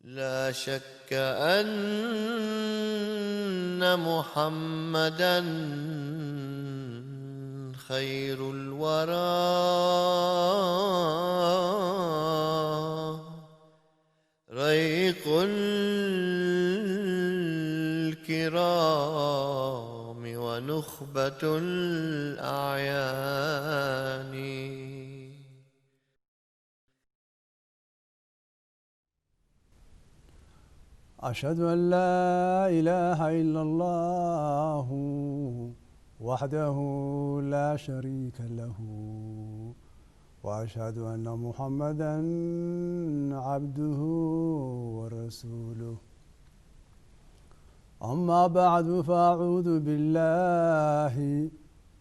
لا شك أن محمدًا خير الورى ريق الكرام ونخبة الأعيان. أشهد أن لا إله إلا الله وحده لا شريك له وأشهد أن محمدًا عبده ورسوله. أما بعد فأعوذ بالله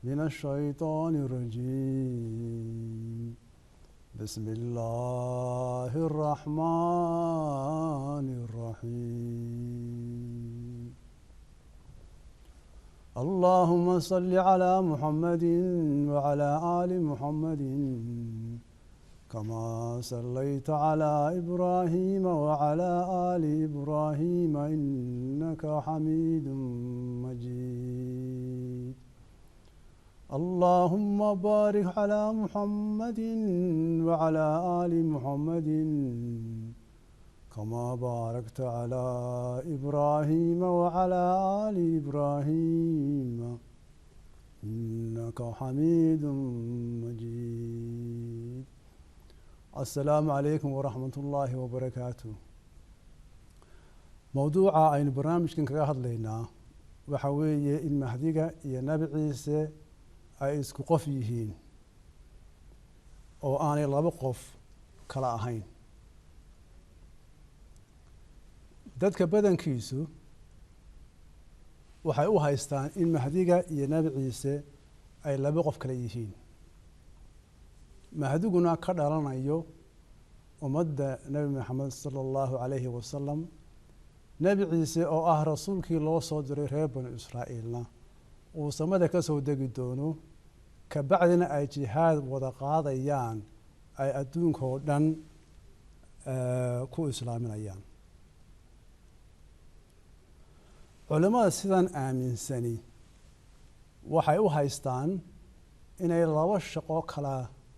من الشيطان الرجيم. بسم الله الرحمن الرحيم. اللهم صل على محمد وعلى آل محمد كما صليت على إبراهيم وعلى آل إبراهيم إنك حميد مجيد. اللهم بارك على محمد وعلى آل محمد كما باركت على إبراهيم وعلى آل إبراهيم إنك حميد مجيد. السلام عليكم ورحمة الله وبركاته. موضوع أين برنامج كان كهاد لنا وحوي المهدية يا نبي عيسى ay isku qof yihiin oo aanay laba qof kala ahayn. dadka badankiisu waxay u haystaan in mahdiga iyo nabi ciise ay laba qof kala yihiin. mahdiguna ka dhalanayo ummadda nabi maxamed sallallahu alayhi wasallam. nabi ciise oo ah rasuulkii loo soo diray reer banu israa'iilna uu samada ka soo degi doono kabacdina ay jihaad wada qaadayaan ay adduunka oo dhan ku islaaminayaan. culimada sidan aaminsani waxay u haystaan inay laba shaqo kala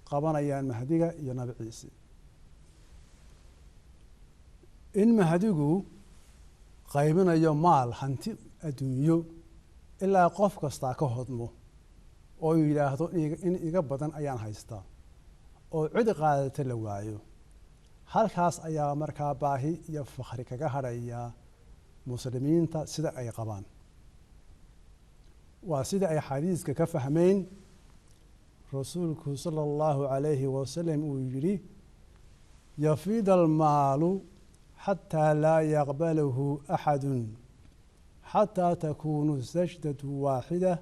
qabanayaan mahdiga iyo nabi ciise. in mahdigu qaybinayo maal hanti adduunyo ilaa qof kastaa ka hodmo oo yidhaahdo in iga badan ayaan haystaa oo cid qaadata la waayo. halkaas ayaa markaa baahi iyo fakhri kaga hadhaya muslimiinta sida ay qabaan. waa sida ay xadiiska ka fahmeen rasuulku sala allahu calayhi wasalam uu yidhi yafiid almaalu xataa laa yaqbalahu axadun xataa takuunu sajdatu waaxida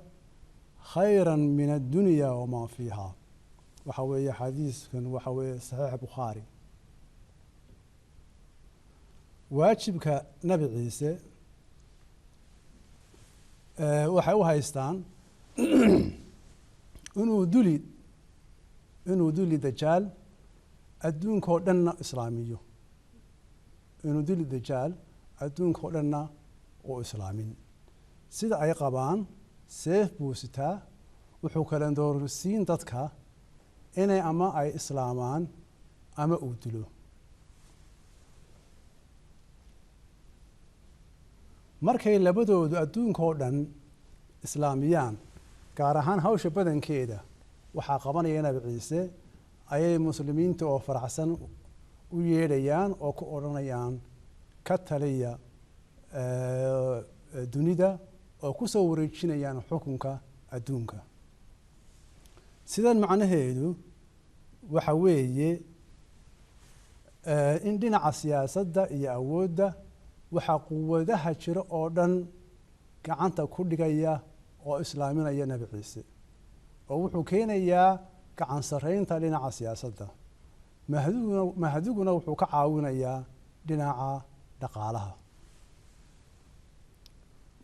khayra min addunya wamaa fiiha. waxa weeye xadiiskan waxa weeye saxiix bukhaari. waajibka nabi ciise waxay u haystaan inuu duli dajaal adduunkao dhanna islaamiyo. inuu duli dajaal adduunkao dhanna uu islaamin. sida ay qabaan seef buu sitaa. wuxuu kala doorsiin dadka inay ama ay islaamaan ama uu dilo. markay labadoodu adduunka oo dhan islaamiyaan gaar ahaan hawsha badankeeda waxaa qabanaya nabi ciise ayay muslimiinta oo faraxsan u yeedhayaan oo ku odhanayaan ka taliya dunida oo ku soo wareejinayaan xukunka adduunka. sidan macnaheedu waxa weeye in dhinaca siyaasadda iyo awoodda waxaa quwadaha jira oo dhan gacanta ku dhigaya oo islaaminaya nabi ciise oo wuxuu keenayaa gacan sarreynta dhinaca siyaasadda. mahdiguna wuxuu ka caawinayaa dhinaca dhaqaalaha.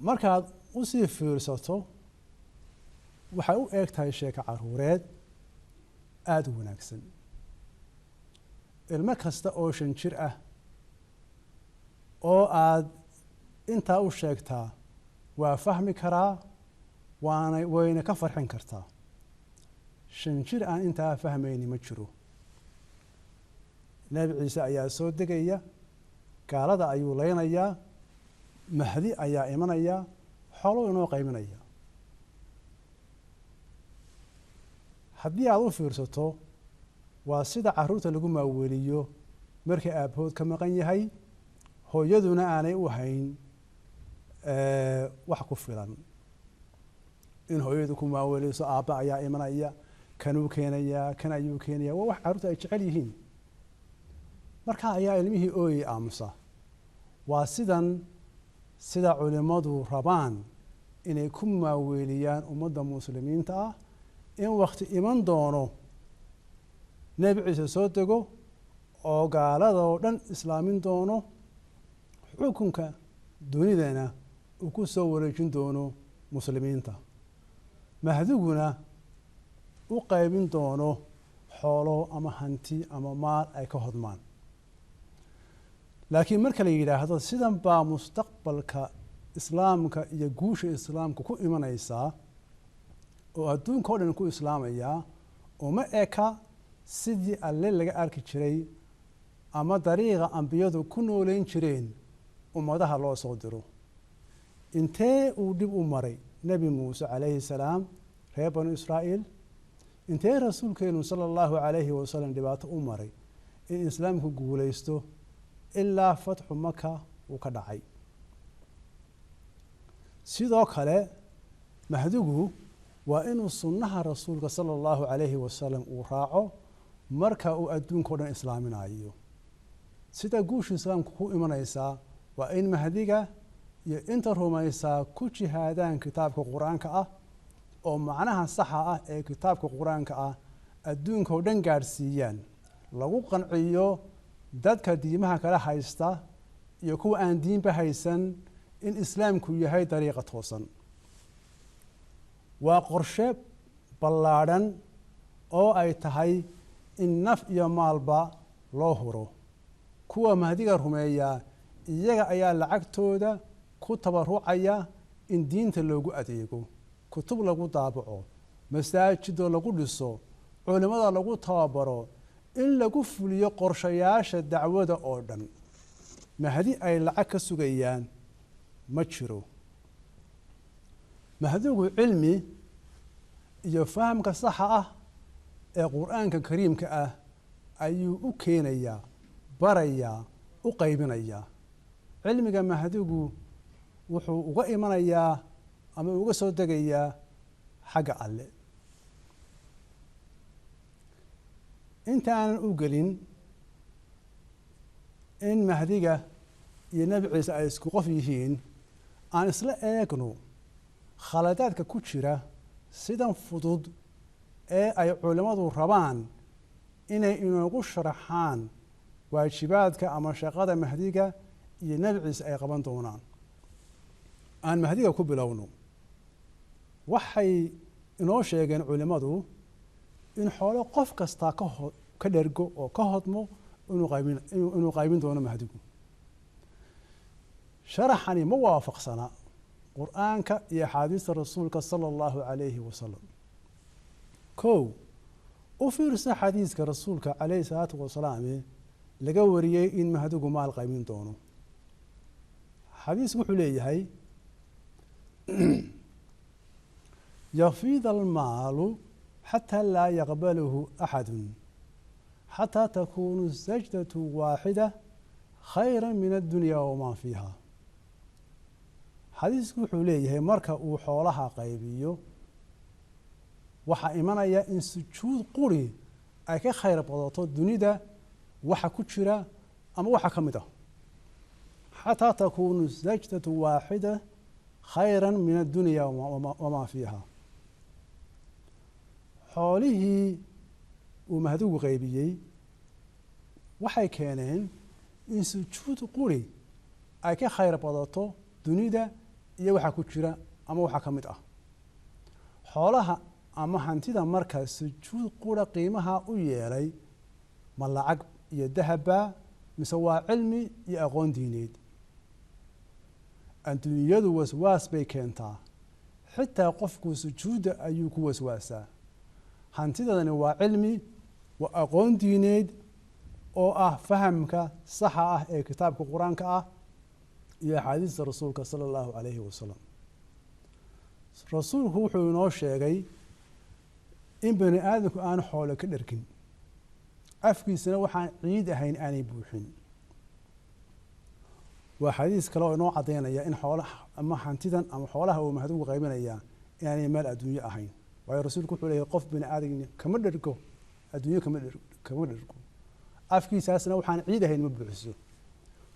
markaad usii fiirsato waxay u eg tahay sheeko caruureed aada u wanaagsan. ilmo kasta oo 5 jir ah oo aad intaa u sheegtaa waa fahmi karaa wayna ka farxin kartaa. 5 jir aan intaa fahmayni ma jiro. nebi ciise ayaa soo degaya, gaalada ayuu leynayaa, mahdi ayaa imanaya, xoolo inoo qayminaya. haddii aad u fiirsato waa sida caruurta lagu maaweliyo markii aabbahood ka maqan yahay, hooyaduna aanay u hayn wax ku filan. in hooyadu ku maaweliso aabba ayaa imanaya, kanuu keenayaa, kan ayuu keenaya, waa wax caruurta ay jecel yihiin. markaa ayaa ilmihii ooyey aamusa. waa sida culimmadu rabaan inay ku maaweeliyaan ummadda muslimiinta ah, in wakti iman doono nebi ciise soo dego oo gaaladoo dhan islaamin doono, xukunka dunidana uu ku soo wareejin doono muslimiinta, mahdiguna u qaybin doono xoolo ama hanti ama maal ay ka hodmaan. laakiin marka la yidhaahdo sidan baa mustaqbalka islaamka iyo guusha islaamka ku imanaysaa oo adduunka o dhan ku islaamayaa, uma eka sidii alle laga arki jiray ama dariiqa ambiyadu ku nooleyn jireen ummadaha loo soo diro. intee uu dhib u maray nebi muuse calayhi salaam reer banu israa'iil, intee rasuulkeenu sala allahu calayhi wasalam dhibaato u maray in islaamku guulaysto ilaa fatxu maka uu ka dhacay. sidoo kale mahdigu waa inuu sunnaha rasuulka sala allahu calayhi wasalam uu raaco marka uu adduunka o dhan islaaminayo. sida guusha islaamka ku imanaysaa waa in mahdiga iyo inta rumaysaa ku jihaadaan kitaabka qur-aanka ah, oo macnaha saxa ah ee kitaabka qur-aanka ah adduunka o dhan gaadhsiiyaan, lagu qanciyo dadka diimaha kala haysta iyo kuwa aan diinba haysan in islaamku yahay dariiqa toosan. waa qorshe ballaadhan oo ay tahay in naf iyo maalba loo huro. kuwa mahdiga rumeeyaa iyaga ayaa lacagtooda ku tabarucaya in diinta loogu adeego, kutub lagu daabaco, masaajido lagu dhiso, culimada lagu tababaro, in lagu fuliyo qorshayaasha dacwada oo dhan. mahdi ay lacag ka sugayaan ma jiro. mahdigu cilmi iyo fahamka saxa ah ee qur-aanka kariimka ah ayuu u keenayaa, barayaa, u qaybinayaa. cilmiga mahdigu wuxuu uga imanayaa ama uga soo degayaa xagga alle. intaanan u gelin in mahdiga iyo nebi ciise ay isku qof yihiin, aan isla eegno khaladaadka ku jira sidan fudud ee ay culimmadu rabaan inay inoogu sharaxaan waajibaadka ama shaqada mahdiga iyo nebi ciise ay qaban doonaan. aan mahdiga ku bilowno. waxay inoo sheegeen culimmadu in xoolo qof kastaa ka dhergo oo ka hodmo inuu qaybin doono mahdigu. sharaxani ma waafaqsana qur-aanka iyo axaadiista rasuulka sala allahu calayhi wasalam. kow, u fiirsa xadiiska rasuulka calayhi salaatu wasalaam laga wariyey in mahdigu maal qaybin doono. xadiisku wuxuu leeyahay yafiida almaalu xataa laa yaqbalahu axadu xataa takuunu sajdatu waaxida khayra min addunya wamaa fiiha. xadiisku wuxuu leeyahay marka uu xoolaha qaybiyo waxaa imanaya in sujuud quri ay ka khayr badato dunida waxa ku jira ama waxa ka mid ah. xataa takuunu sajdatu waaxida khayra min addunya wamaa fiiha. xoolihii uu mahdigu qaybiyey waxay keeneen in sujuud quri ay ka khayr badato dunida iyo waxa ku jira ama waxa ka mid ah. xoolaha ama hantida marka sujuud qura qiimaha u yeelay ma lacag iyo dahabba mise waa cilmi iyo aqoon diineed. adduunyadu waswaas bay keentaa xitaa qofku sujuudda ayuu ku waswaasaa hantidani waa cilmi waa aqoon diineed oo ah fahamka saxa ah ee kitaabka qur-aanka ah iyo axaadiista rasuulka sala allahu calayhi wasalam rasuulku wuxuu inoo sheegay in bani aadamku aanu xoolo ka dharkin afkiisana waxaan ciid ahayn aanay buuxin waa xadiis kale oo inoo caddaynaya in xoolaha ama hantidan ama xoolaha uu mahdugu qaybinayaa inaanay meel adduunyo ahayn waayo rasuulku wuxuu leeyahay qof bani aadam kama dhargo adduunyo kama dhargo afkiisaasna waxaan ciid ahayn ma buuxiso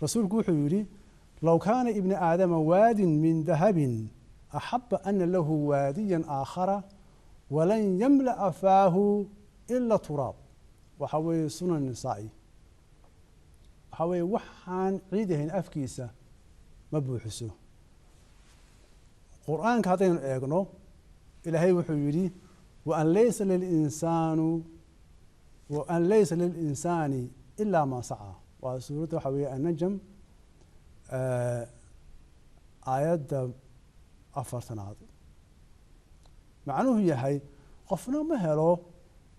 rasuulku wuxuu yidhi low kaana ibna aadama waadin min dahabin axaba ana lahu waadiyan aakhara walan yamla'a faahu ila turaab waxaa weeye sunan nisaa'i waxaa weeye waxaan ciid ahayn afkiisa ma buuxiso qur-aanka haddaynu eegno ilaahay wuxuu yidhi waan laysa lilinsaani ilaa maa sacaa waa suuradda waxaa weeye annajm aayadda 4 macnuhu yahay qofna ma helo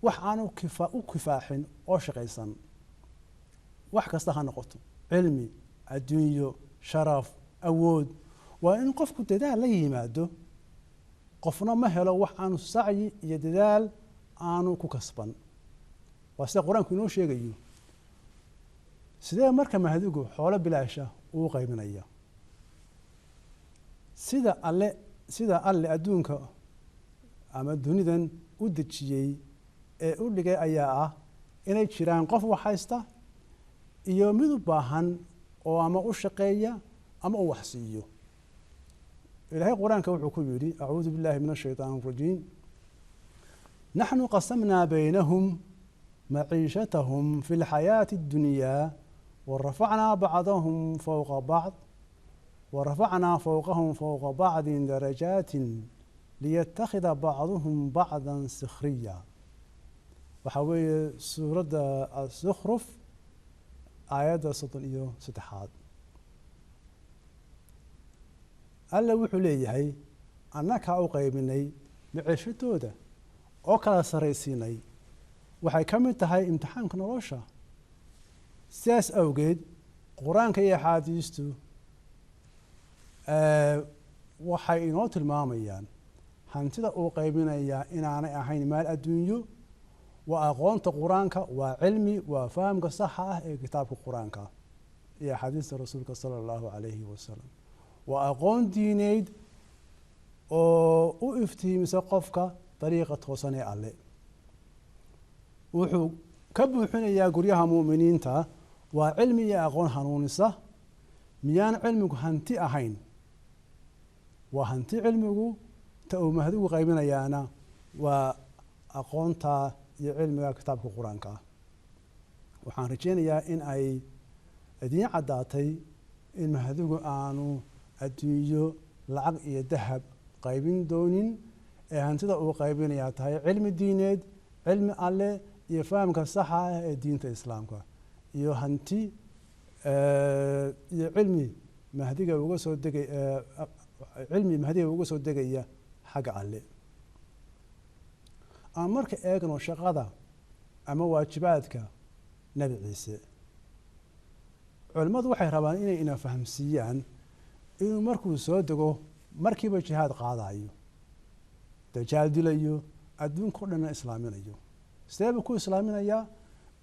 wax aanu u kifaaxin oo shaqaysan wax kasta ha noqoto cilmi adduunyo sharaf awood waa in qofku dadaal la yimaado qofna ma helo wax aanu sacyi iyo dadaal aanu ku kasban waa sida qur-aanku inoo sheegayo sidee marka mahdugu xoolo bilaasha uu qaybinaya sida alle adduunka ama dunidan u dejiyey ee u dhigay ayaa ah inay jiraan qof wax haysta iyo mid u baahan oo ama u shaqeeya ama u wax siiyo ilaahay qur-aanka wuxuu ku yidhi acuudu billahi min ashaytaan arajiim naxnu qasamnaa baynahum maciishatahum fi lxayaati اddunyaa warafacnaa bacdahum fowqa bacd warafacnaa fowqahum fowqa bacdin darajaatin liyattakhida bacduhum bacdan sikhriya waxaa weeye suuradda asukhruf aayadda 33 alla wuxuu leeyahay annakaa u qaybinay maciishadooda oo kala saraysiinay waxay ka mid tahay imtixaanka nolosha sidaas awgeed qur-aanka iyo axaadiistu waxay inoo tilmaamayaan hantida uu qaybinayaa inaanay ahayn maal adduunyo waa aqoonta qur-aanka waa cilmi waa fahamka saxa ah ee kitaabka qur-aanka iyo axaadiista rasuulka sala allahu calayhi wasalam waa aqoon diineyd oo u iftiimisa qofka dariiqa toosan ee alle wuxuu ka buuxinayaa guryaha mu'miniinta waa cilmi iyo aqoon hanuunisa miyaan cilmigu hanti ahayn waa hanti cilmigu ta uu mahdugu qaybinayaana waa aqoonta iyo cilmiga kitaabka qur-aanka ah waxaan rajaynayaa in ay idiin caddaatay in mahdugu aanu adduunyo lacag iyo dahab qaybin doonin ee hantida uu qaybinayaa tahay cilmi diineed cilmi alle iyo fahamka saxa ah ee diinta islaamka iyo hanti iyo cilmi mahdiga uga soo degay cilmi mahdiga uga soo degaya xagga alle aan marka eegno shaqada ama waajibaadka nebi ciise culimmadu waxay rabaan inay ina fahamsiiyaan inuu markuu soo dego markiiba jihaad qaadayo dajaal dilayo adduunka o dhanna islaaminayo sidee buu ku islaaminayaa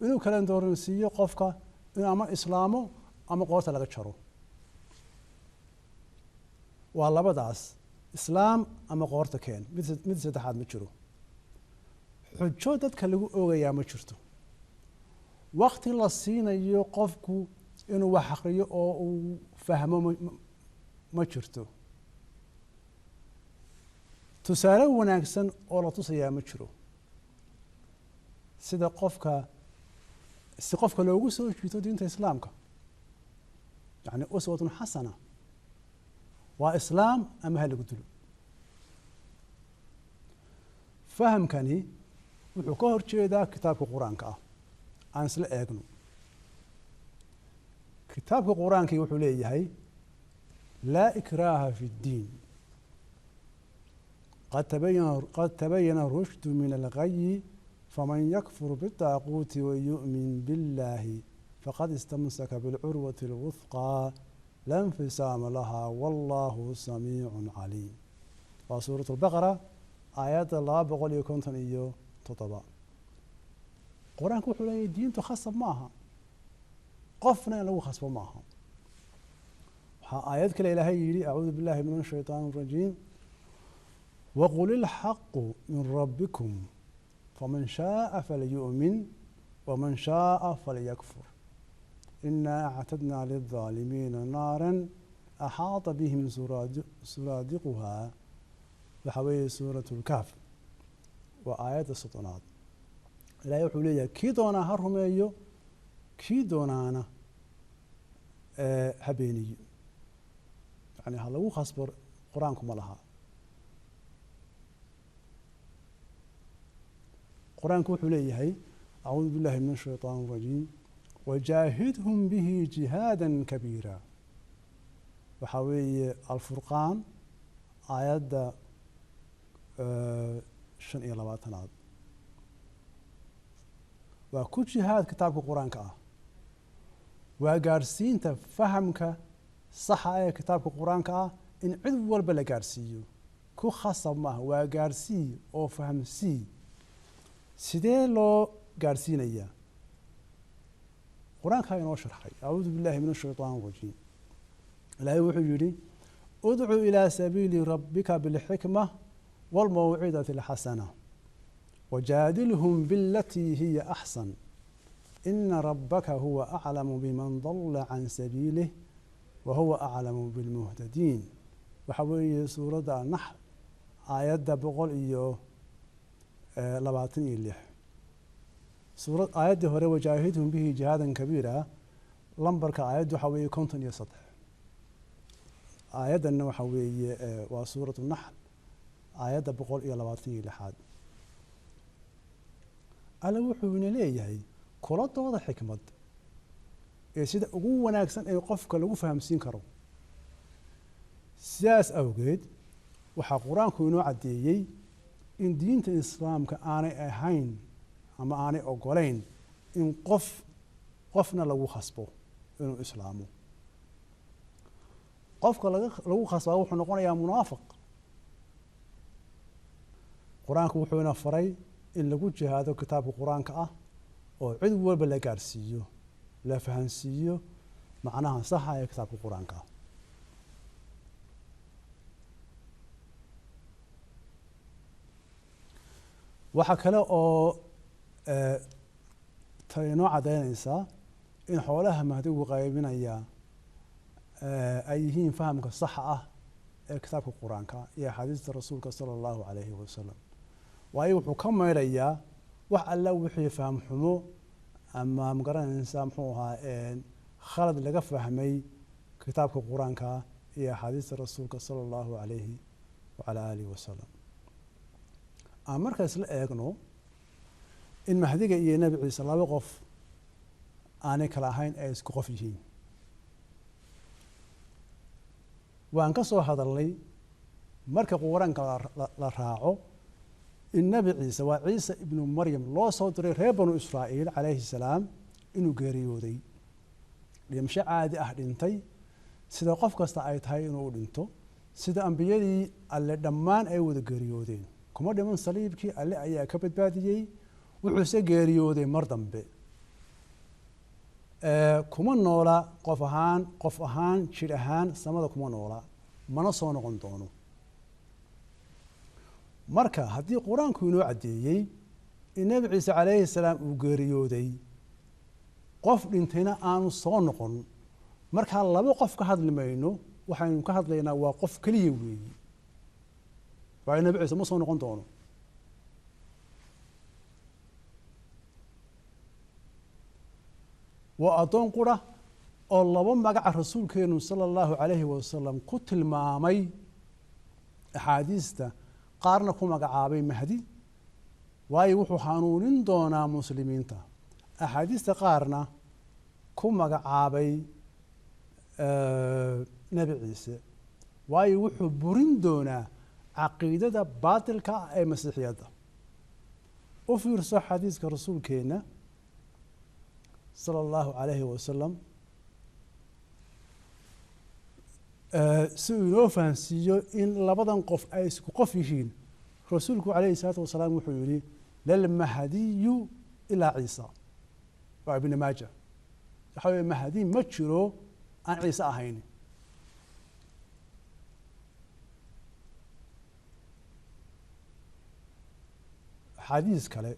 inuu kala dooransiiyo qofka inuu ama islaamo ama qoorta laga jaro waa labadaas islaam ama qoorta keen mid saddexaad ma jiro xujo dadka lagu oogayaa ma jirto wakti la siinayo qofku inuu wax aqriyo oo uu fahmo ma jirto tusaale wanaagsan oo la tusayaa ma jiro sida qofka loogu soo jiito diinta islaamka yani uswatun xasana waa islaam ama ha lagu dilo fahamkani wuxuu ka hor jeedaa kitaabka qur-aanka ah aan isla eegno kitaabka qur-aankii wuxuu leeyahay لا إكراه في الدين قد تبين الرشد من الغي فمن يكفر بالطاغوت ويؤمن بالله فقد استمسك بالعروة الوثقى لا انفصام لها والله سميع عليم. وسورة البقرة آيات الله بقول يكون تنيو تطبع قرآن كل حلي الدين تخصب معها قفنا لو خصب معها آيات كلا إلهي أعوذ بالله من الشيطان الرجيم وقل الحق من ربكم فمن شاء فليؤمن ومن شاء فليكفر إنا أعتدنا للظالمين نارا أحاط بهم سرادقها وحوي سورة الكهف وآيات السطنات لا يحولي كي دونا هرهم أيو كي دونانا هبيني يعني هلو خصبر قرآنكم لها قرآن كوحولي هي أعوذ بالله من الشيطان الرجيم وجاهدهم به جهادا كبيرا وحوي الفرقان آيات شن إلى لباتناد وكل جهاد كتاب القرآن كأ وجارسين تفهمك صح آية كتاب القرآن كأ إن عدول بلا جارسيو كو خاصة ما هو جارسي أو فهم سي sidee loo gaarsiinayaa qur-aankaa inoo sharxay acuudu billahi min ashaytaan arajiim ilaahay wuxuu yidhi udcu ilaa sabiili rabbika bilxikma waalmawcidati alxasana wajaadilhum bilatii hiya axsan ina rabbaka huwa aclamu biman dalla can sabiilih wa huwa aclamu bilmuhtadiin waxa weeye suuradda naxl aayadda 126 سورة آيات هوري وجاهدهم به جهادا كبيرا لمبرك آيات حوي كونتن يسطح آيات أنه حوي وسورة النحل آيات بقول إلى لباتني لحد ألا وحوين ليه هي كلات واضح حكمة سيدا أقوى ناكسن أي قفك لو فهم سين كرو سياس أوجد وحقران كونوا عديي إن دين الإسلام كأنا أهين أما أنا أقولين إن قفنا لو خصبه إنه إسلامه قفك لو خصبه وحنا نقول يا منافق قرآنك وحنا فري إن لقول جهاد كتاب القرآن كأ أو عدو بلا جارسيو لا فهنسيو معناها صح يا كتاب القرآن كأ وحكلا أو ترينو عدينيسا إن حولها مهدو غايبين أيهين فهمك الصحة كتاب القرآن يا حديث رسولك صلى الله عليه وسلم وأي حكم إليا وحلا وحي فهم حمو أما مقرن إنسان حموها خالد لقى فهمي كتاب القرآن يا حديث رسولك صلى الله عليه وعلى آله وسلم markaas la eegno in mahdiga iyo nabi ciise laba qof aanay kala ahayn ay isku qof yihiin waan ka soo hadalnay marka quraanka la raaco in nabi ciise waa ciise ibnu maryam loo soo diray reer banu israa'iil calayhi salaam inuu geeriyooday dhimsho caadi ah dhintay sida qof kasta ay tahay inuu dhinto sida ambiyadii alle dhammaan ay wada geeriyoodeen kuma dhiman saliibkii alle ayaa ka badbaadiyey wuxuuse geeriyooday mar dambe kuma noola qof ahaan jir ahaan samada kuma noola mana soo noqon doono marka haddii qur-aanku inoo caddeeyey in nabi ciise calayhi salaam uu geeriyooday qof dhintayna aanu soo noqon markaa laba qof ka hadli mayno waxaynu ka hadlaynaa waa qof keliya weeyi waayo nabi ciise ma soo noqon doono waa addoon qura oo laba magaca rasuulkeenu sala allahu calayhi wasalam ku tilmaamay axaadiista qaarna ku magacaabay mahdi waayo wuxuu hanuunin doonaa muslimiinta axaadiista qaarna ku magacaabay nabi ciise waayo wuxuu burin doonaa caqiidada baatilka ah ee masiixiyadda. u fiirso xadiiska rasuulkeena sala allahu calayhi wasalam si uu inoo fahansiiyo in labadan qof ay isku qof yihiin. rasuulku calayhi salaatu wasalaam wuxuu yihi lalmahdiyu ilaa ciisa, waa ibni maaja. waxa weye mahdi ma jiro aan ciise ahayn. xadiis kale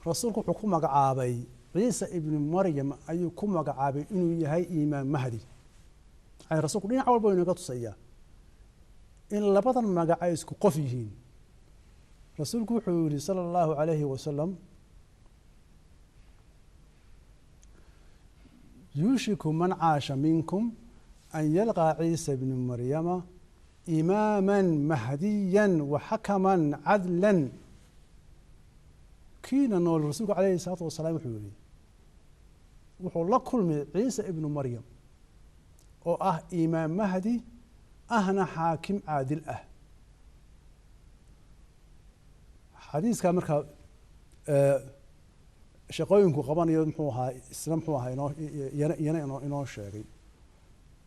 rasuulku wuxuu ku magacaabay ciisa ibni maryam ayuu ku magacaabay inuu yahay imaam mahdi. yani rasuulku dhinac walba inaga tusaya in labadan magac ay isku qof yihiin. rasuulku wuxuu yihi sala allahu calayhi wasalam yuushiku man caasha minkum an yalqaa ciisa bni maryama imaama mahdiya waxakama cadla. kiina nool rasuulku calayhi salaatu wasalaam wuxuu yihi wuxuu la kulmay ciisa ibnu maryam oo ah imaam mahdi ahna xaakim caadil ah. xadiiskaa markaa shaqooyinku qabanayo muxuu ahaa isna muxuu ahaa iyana inoo sheegay.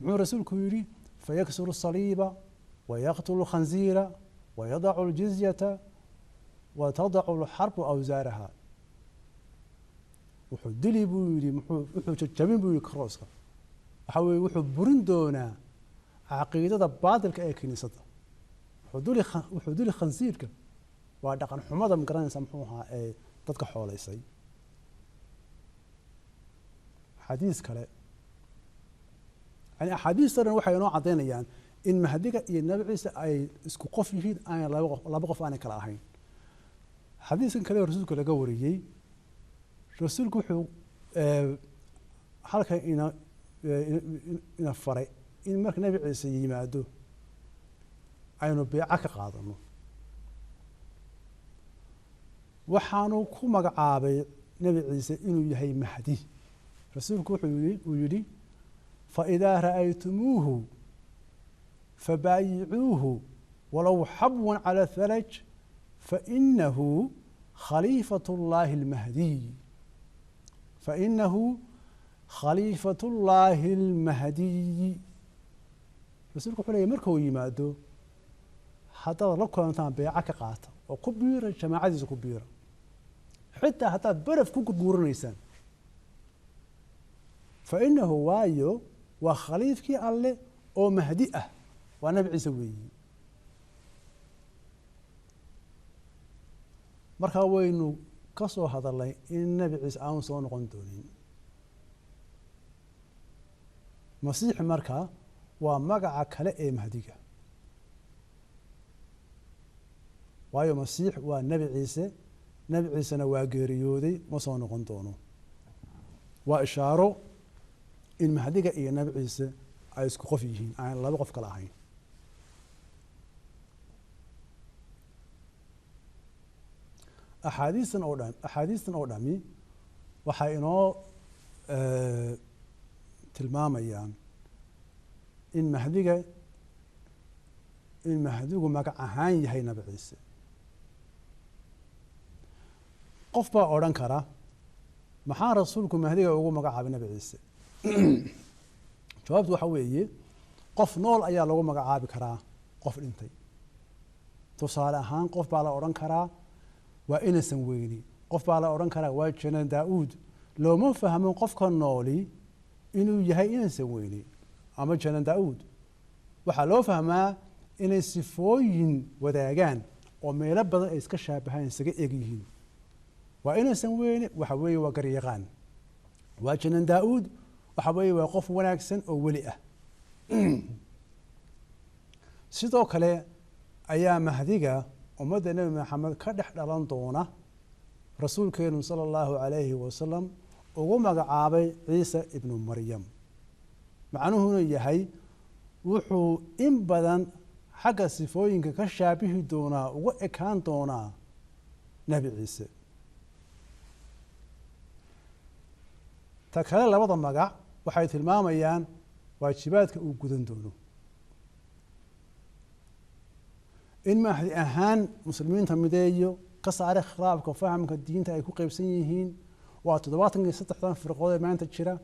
muxuu rasuulku yihi fayaksuru saliiba wayaqtulu khanziira wayadacu ljizyata watadacu lxarbu awsaaraha. wuxuu dili buu yihi wuxuu jajabin buu yihi karooska. waxa weye wuxuu burin doonaa caqiidada baatilka ee kiniisadda. wuxuu dili khansiirka, waa dhaqan xumada magaranaysa muxuu ahaa ee dadka xooleysay. xadiis kale yani axaadiista dhan waxay inoo caddaynayaan in mahdiga iyo nabi ciise ay isku qof yihiin, aan laba qof aanay kala ahayn. xadiiskan kale rasuulka laga wariyey, rasuulku wuxuu halkan ina faray in marka nabi ciise yimaado aynu beeco ka qaadano. waxaanu ku magacaabay nabi ciise inuu yahay mahdi. rasuulku uu yihi faidaa ra'aytumuuhu fabaayicuuhu walow xabwan cala halaj fainahu khaliifat llahi lmahdiy. fainahu khaliifat llaahi lmahdiyi. rasuulku wuxuu leeyay markuu yimaado haddaad la kulantaan beeco ka qaata oo ku biira jamaacadiisa ku biira, xitaa haddaad baraf ku gurguuranaysaan. fainahu waayo waa khaliifkii alle oo mahdi ah, waa nabi ciise weeyi. markaa waynu ka soo hadalnay in nabi ciise aanu soo noqon doonin. masiix markaa waa magaca kale ee mahdiga, waayo masiix waa nebi ciise. nebi ciisena waa geeriyooday, ma soo noqon doono. waa ishaaro in mahdiga iyo nebi ciise ay isku qof yihiin, aan laba qof kale ahayn. axaadiistan oo dhami waxay inoo tilmaamayaan in mahdigu magac ahaan yahay nabi ciise. qof baa odhan kara maxaa rasuulku mahdiga ugu magacaabay nabi ciise? jawaabtu waxa weeye qof nool ayaa lagu magacaabi karaa qof dhintay. tusaale ahaan qof baa la odhan karaa waa inasan weyni, qof baa la odhan karaa waa jana daa-uud. looma fahmo qofka nooli inuu yahay inasan weyni ama jana daa-uud. waxaa loo fahmaa inay sifooyin wadaagaan oo meelo badan ay iska shaabahaan, isaga eg yihiin. waa inasan weyni waxa weeye waa garyaqaan. waa janan daa-uud waxa weeye waa qof wanaagsan oo weli ah. sidoo kale ayaa mahdiga ummadda nebi maxamed ka dhex dhalan doona rasuulkeenu sala allahu calayhi wasalam ugu magacaabay ciise ibnu maryam. macnuhuna yahay wuxuu in badan xagga sifooyinka ka shaabihi doonaa, ugu ekaan doonaa nebi ciise. ta kale labada magac waxay tilmaamayaan waajibaadka uu gudan doono. in mahdi ahaan muslimiinta mideeyo ka saare khilaafka fahamka diinta ay ku qaybsan yihiin waa 73 firqood ee maanta jira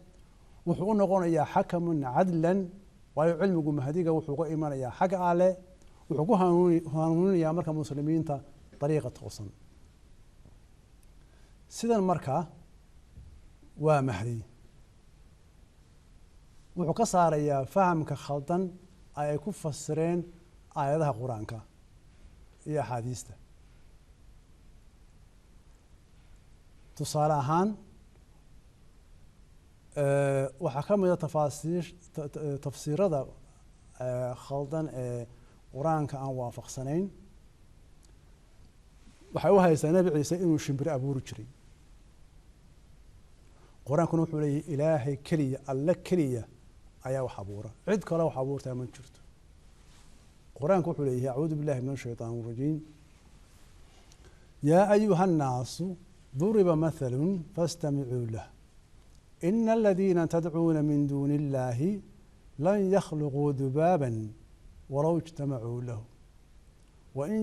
wuxuu u noqonayaa xakamun cadlan waayo cilmigu mahdiga wuxuu ka imanayaa xagga alle wuxuu ku hanuuninayaa marka muslimiinta dariiqa toosan sidan marka waa mahdi wuxuu ka saarayaa fahamka khaldan ay ku fasireen aayadaha quraanka iyo axaadiista tusaale ahaan waxaa ka mid a tafsiirada khaldan ee qur-aanka aan waafaqsanayn waxay u haysaa nebi ciise inuu shimbir abuuri jiray qur-aankuna wuxuu leeyahay ilaahay keliya alle keliya ayaa wax abuura cid kale wax abuurtaa ma jirto qur-aanku wuxuu leeyahay acuudu billahi min ashaytaan arajiim yaa ayuha annaasu ضرب مثل فاستمعوا له إن الذين تدعون من دون الله لن يخلقوا ذبابا ولو اجتمعوا له وإن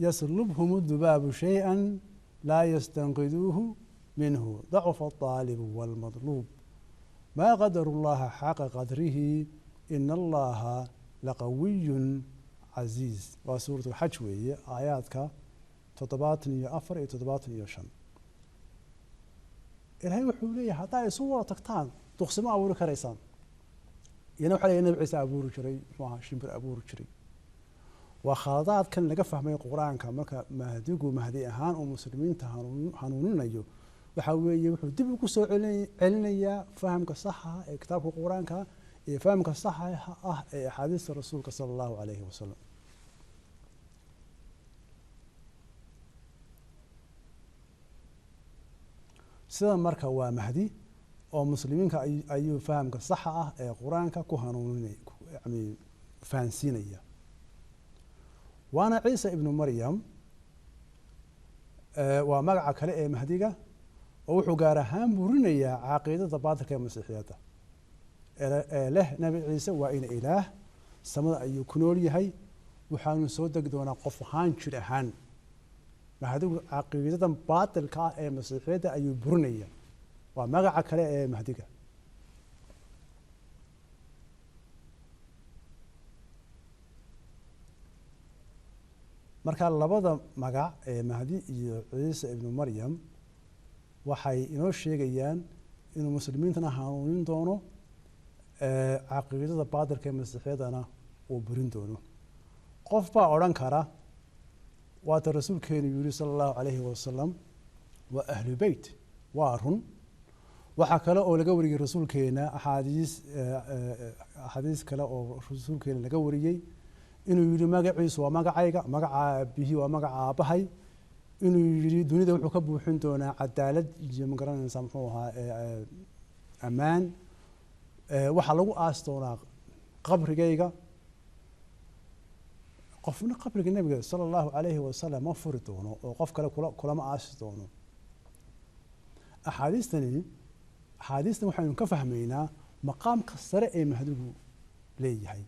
يسلبهم الذباب شيئا لا يستنقذوه منه ضعف الطالب والمطلوب ما قدر الله حق قدره إن الله لقوي عزيز وسورة الحج وهي آياتك 74 iyo 75 ilaahay wuxuu leeyahay haddaa isu wada tagtaan duqsimo abuuri karaysaan iyana waxaa leeyahay nabi ciise abuuri jiray muxuu ahaa shimbir abuuri jiray waa khaladaadkan laga fahmay qur-aanka marka mahdigu mahdi ahaan oo muslimiinta hanuuninayo waxaa weeye wuxuu dib ugu soo celinayaa fahamka saxa ee kitaabka qur-aanka iyo fahamka saxa ah ee axaadiista rasuulka sala allahu calayhi wasalam sida marka waa mahdi oo muslimiinka ayuu fahamka saxa ah ee qur-aanka ku hanuuninaya yani fahansiinaya waana ciise ibnu maryam waa magaca kale ee mahdiga oo wuxuu gaar ahaan burinayaa caqiidada baatilka ee masiixiyadda ee leh nabi ciise waa ina ilaah samada ayuu ku nool yahay waxaanu soo degi doonaa qof ahaan jir ahaan mahdigu caqiidadan baatilka ah ee masiixiyadda ayuu burinaya waa magaca kale ee mahdiga marka labada magac ee mahdi iyo ciise ibnu maryam waxay inoo sheegayaan inuu muslimiintana hanuunin doono caqiidada baatilka ee masiixiyadana uu burin doono qof baa odhan kara waata rasuulkeenu yiri sala allahu calayhi wasalam waa ahlu beyt waa run waxaa kale oo laga wariyey rasuulkeena axaadiis kale oo rasuulkeena laga wariyey inuu yidhi magaciisu waa magacayga magaca aabihii waa magaca aabbahay inuu yidhi dunida wuxuu ka buuxin doonaa cadaalad iyo magaranaysaa muxuu ahaa ammaan waxaa lagu aasi doonaa qabrigayga qofna qabriga nabiga sala allahu calayhi wasalam ma furi doono oo qof kale kulama aasi doono axaadiistan waxaynu ka fahmaynaa maqaamka sare ee mahdigu leeyahay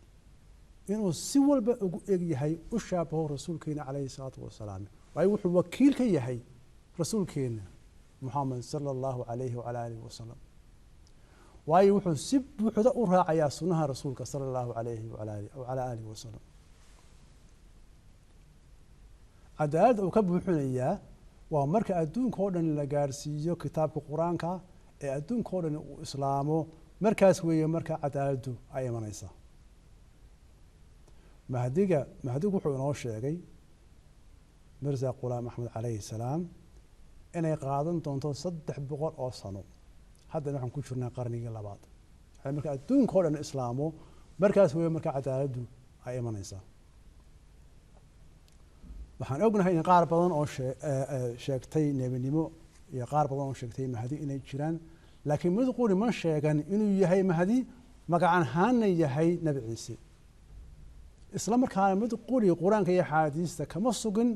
inuu si walba ugu eg yahay u shaabaho rasuulkeena calayhi salaatu wasalaam waayo wuxuu wakiil ka yahay rasuulkeena muxamed sala allahu calayhi wacala aalihi wasalam waayo wuxuu si buuxda u raacayaa sunnaha rasuulka sala allahu calayhi wacala aalihi wasalam cadaaladda uu ka buuxinayaa waa marka adduunka oo dhan la gaarsiiyo kitaabka qur-aanka ee adduunka oo dhan uu islaamo markaas weeye marka cadaaladdu ay imanaysaa mahdigu wuxuu inoo sheegay mirza qulaam axmed calayhi salaam inay qaadan doonto 300 oo sano haddana waxaan ku jirnaa qarnigii labaad marka adduunka oo dhan islaamo markaas weeye marka cadaaladdu ay imanaysaa waxaan ognahay in qaar badan oo sheegtay nebinimo iyo qaar badan oo sheegtay mahdi inay jiraan laakiin mid quri ma sheegan inuu yahay mahdi magacan ahaanna yahay nabi ciise isla markaana mid quri qur-aanka iyo axaadiista kama sugin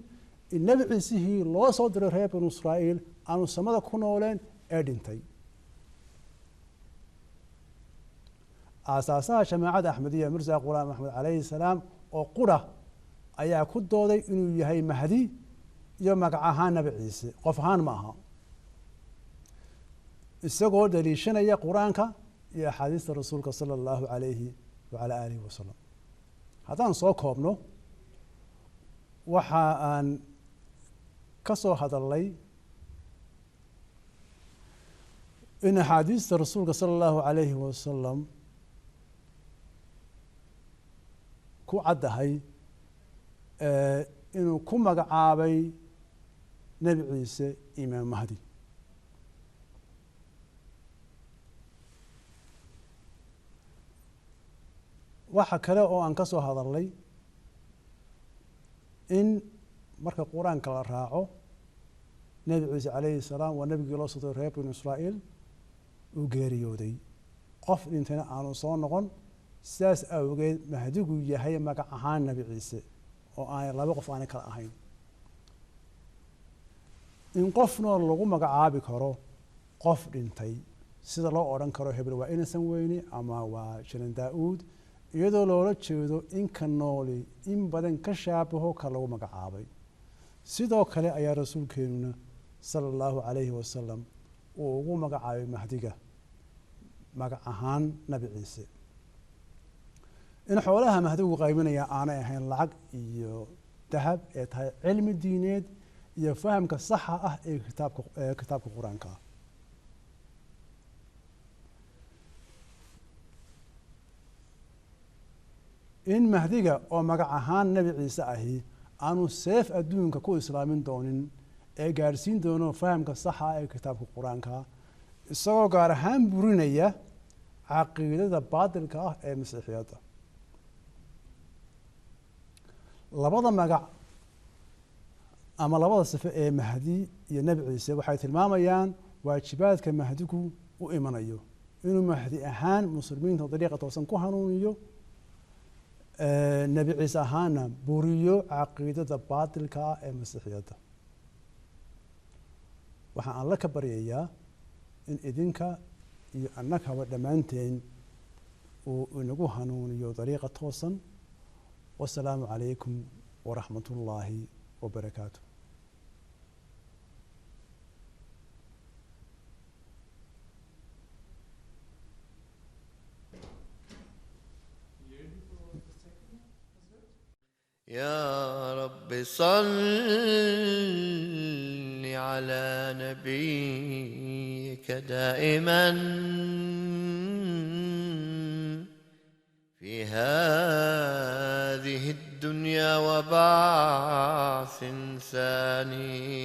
in nabi ciisihii loo soo diray reer banu israa'iil aanu samada ku nooleen ee dhintay aasaasaha jamaacadda axmediya mirza qulaam axmed calayhi salaam oo qura ayaa ku dooday inuu yahay mahdi iyo magac ahaan nabi ciise qof ahaan ma aha isagoo daliishanaya qur-aanka iyo axaadiista rasuulka sala allahu calayhi wacala aalihi wasalam haddaan soo koobno waxa aan ka soo hadalnay in axaadiista rasuulka sala allahu calayhi wasalam ku caddahay inuu ku magacaabay nebi ciise imaam mahdi waxa kale oo aan ka soo hadalnay in marka qur-aanka la raaco nebi ciise calayhi salaam waa nebigii loo soo diray reer binu israa'iil uu geeriyooday qof dhintayna aanu soo noqon sidaas awgeed mahdigu yahay magac ahaan nebi ciise oo aanay laba qof aanay kala ahayn in qofnoo lagu magacaabi karo qof dhintay sida loo odhan karo hebel waa inasan weyne ama waa jiran daa-uud iyadoo loola jeedo in ka nooli in badan ka shaabaho ka lagu magacaabay sidoo kale ayaa rasuulkeenuna sala allahu calayhi wasalam uu ugu magacaabay mahdiga magac ahaan nabi ciise in xoolaha mahdigu qaybinaya aanay ahayn lacag iyo dahab ee tahay cilmi diineed iyo fahamka saxa ah ee kitaabka qur-aanka in mahdiga oo magac ahaan nebi ciise ahi aanu seef adduunka ku islaamin doonin ee gaadhsiin doono fahamka saxa ah ee kitaabka qur-aanka isagoo gaar ahaan burinaya caqiidada baatilka ah ee masiixiyadda labada magac ama labada sifo ee mahdi iyo nebi ciise waxay tilmaamayaan waajibaadka mahdigu u imanayo inuu mahdi ahaan muslimiinta dariiqa toosan ku hanuuniyo nebi ciise ahaana buriyo caqiidada baatilka ah ee masiixiyadda waxaan alla ka baryayaa in idinka iyo annagaba dhammaanteen uu inagu hanuuniyo dariiqa toosan wasalaamu calaykum waraxmat ullaahi wabarakaatu يا رب صل على نبيك دائما في هذه الدنيا وبعث ثاني